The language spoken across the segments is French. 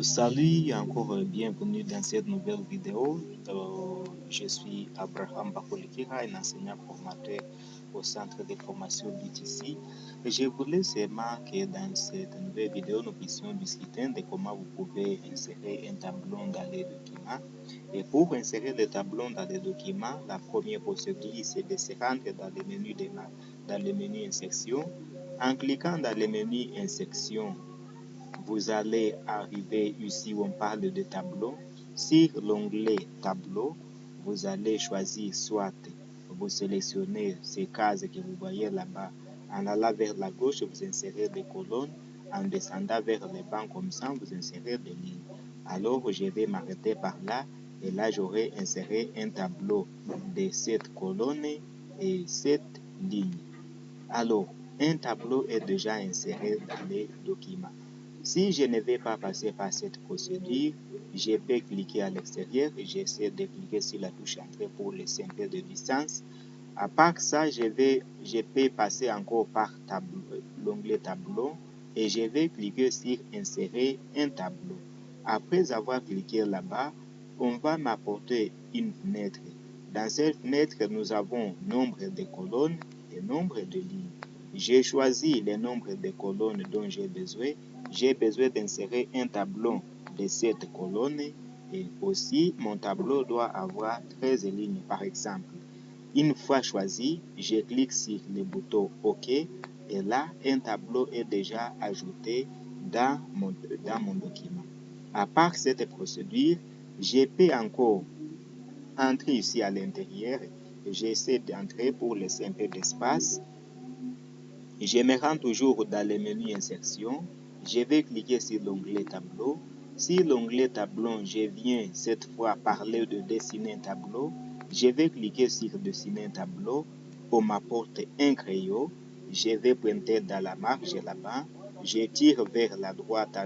Salut, encore bienvenue dans cette nouvelle vidéo. Je suis Abraham Bakolikira, un enseignant formateur au centre de formation BTC. Et je voulais seulement que dans cette nouvelle vidéo, nous puissions discuter de comment vous pouvez insérer un tableau dans les documents. Et pour insérer le tableau dans les documents, la première procédure, c'est de se rendre dans le menu Insertion. En cliquant dans le menu Insertion, vous allez arriver ici où on parle de tableau. Sur l'onglet tableau, vous allez choisir soit vous sélectionnez ces cases que vous voyez là-bas. En allant vers la gauche, vous insérez des colonnes. En descendant vers le bas comme ça, vous insérez des lignes. Alors, je vais m'arrêter par là. Et là, j'aurai inséré un tableau de 7 colonnes et 7 lignes. Alors, un tableau est déjà inséré dans les documents. Si je ne vais pas passer par cette procédure, je peux cliquer à l'extérieur et j'essaie de cliquer sur la touche entrée pour laisser un peu de distance. À part ça, je peux passer encore par l'onglet tableau et je vais cliquer sur insérer un tableau. Après avoir cliqué là-bas, on va m'apporter une fenêtre. Dans cette fenêtre, nous avons nombre de colonnes et nombre de lignes. J'ai choisi le nombre de colonnes dont j'ai besoin. J'ai besoin d'insérer un tableau de 7 colonnes et aussi mon tableau doit avoir 13 lignes par exemple. Une fois choisi, je clique sur le bouton OK et là, un tableau est déjà ajouté dans mon document. À part cette procédure, je peux encore entrer ici à l'intérieur. J'essaie d'entrer pour laisser un peu d'espace. Je me rends toujours dans le menu Insertion. Je vais cliquer sur l'onglet Tableau. Sur l'onglet Tableau, je viens cette fois parler de dessiner un tableau. Je vais cliquer sur Dessiner un tableau. On m'apporte un crayon. Je vais pointer dans la marge là-bas. Je tire vers la droite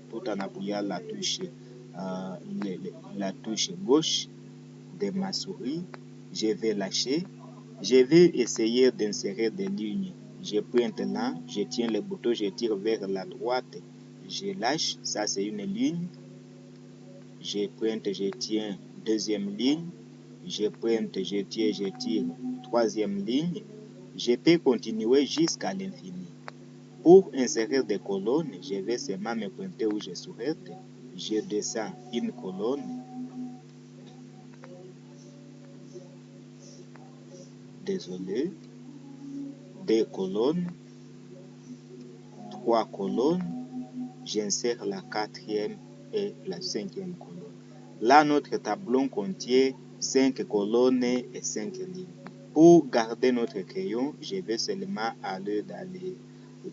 tout en appuyant la touche gauche de ma souris. Je vais lâcher. Je vais essayer d'insérer des lignes. Je pointe là, je tiens le bouton, je tire vers la droite, je lâche, ça c'est une ligne. Je pointe, je tiens, deuxième ligne. Je pointe, je tire, troisième ligne. Je peux continuer jusqu'à l'infini. Pour insérer des colonnes, je vais seulement me pointer où je souhaite. Je descends une colonne. Désolé. 2 colonnes. 3 colonnes. J'insère la 4e et la 5e colonne. Là, notre tableau contient 5 colonnes et 5 lignes. Pour garder notre crayon, je vais seulement aller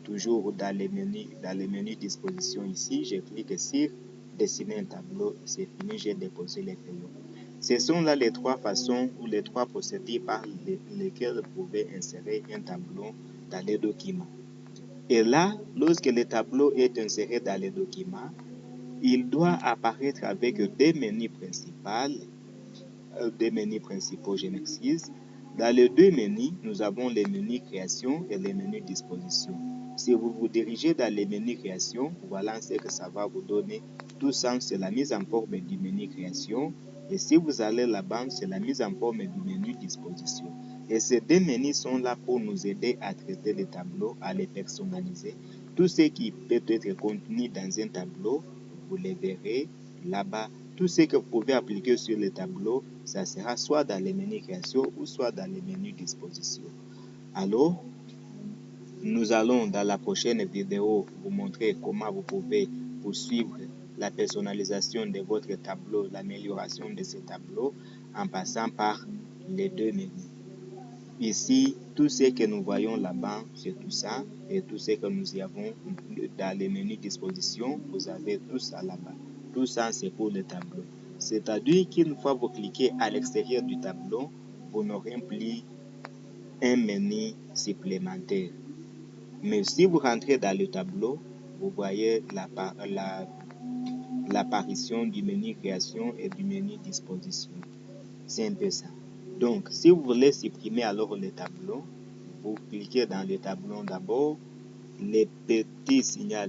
toujours dans le menu disposition ici. Je clique sur dessiner un tableau. C'est fini, j'ai déposé les crayons. Ce sont là les 3 façons ou les 3 procédures par lesquelles vous pouvez insérer un tableau dans les documents. Et là, lorsque le tableau est inséré dans les documents, il doit apparaître avec deux menus principaux, je m'excuse. Dans les deux menus, nous avons les menus création et les menus disposition. Si vous vous dirigez dans les menus création, voilà ce que ça va vous donner. Tout ça, c'est la mise en forme du menu création. Et si vous allez là-bas, c'est la mise en forme du menu disposition. Et ces deux menus sont là pour nous aider à traiter les tableaux, à les personnaliser. Tout ce qui peut être contenu dans un tableau, vous les verrez là-bas. Tout ce que vous pouvez appliquer sur le tableau, ça sera soit dans les menus création ou soit dans les menus disposition. Alors, nous allons dans la prochaine vidéo vous montrer comment vous pouvez poursuivre la personnalisation de votre tableau, l'amélioration de ce tableau en passant par les deux menus. Ici, tout ce que nous voyons là-bas, c'est tout ça. Et tout ce que nous y avons dans les menus disposition, vous avez tout ça là-bas. Tout ça, c'est pour le tableau. C'est-à-dire qu'une fois vous cliquez à l'extérieur du tableau, vous n'aurez plus un menu supplémentaire. Mais si vous rentrez dans le tableau, vous voyez l'apparition du menu création et du menu disposition. C'est un peu ça. Donc, si vous voulez supprimer alors le tableau, vous cliquez dans le tableau d'abord, les petits signaux